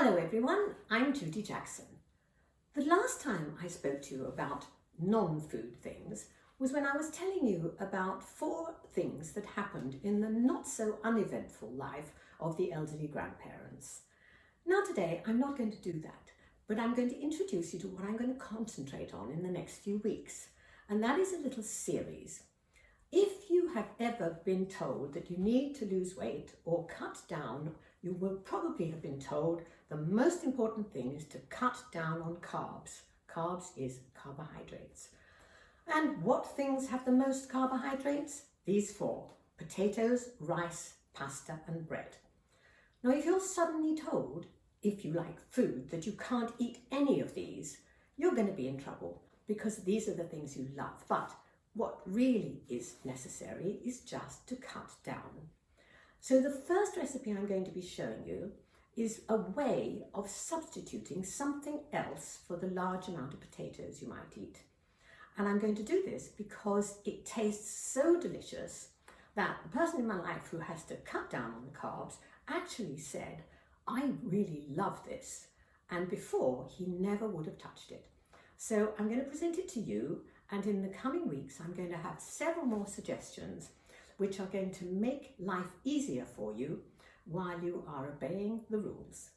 Hello everyone, I'm Judy Jackson. The last time I spoke to you about non-food things was when I was telling you about 4 things that happened in the not so uneventful life of the elderly grandparents. Now today I'm not going to do that, but I'm going to introduce you to what I'm going to concentrate on in the next few weeks, and that is a little series. If you have ever been told that you need to lose weight or cut down, you will probably have been told the most important thing is to cut down on carbs. Carbs is carbohydrates. And what things have the most carbohydrates? These 4: potatoes, rice, pasta and bread. Now if you're suddenly told, if you like food, that you can't eat any of these, you're going to be in trouble because these are the things you love. But what really is necessary is just to cut down. So the first recipe I'm going to be showing you is a way of substituting something else for the large amount of potatoes you might eat. And I'm going to do this because it tastes so delicious that the person in my life who has to cut down on the carbs actually said, I really love this. And before, he never would have touched it. So I'm going to present it to you, and in the coming weeks I'm going to have several more suggestions which are going to make life easier for you while you are obeying the rules.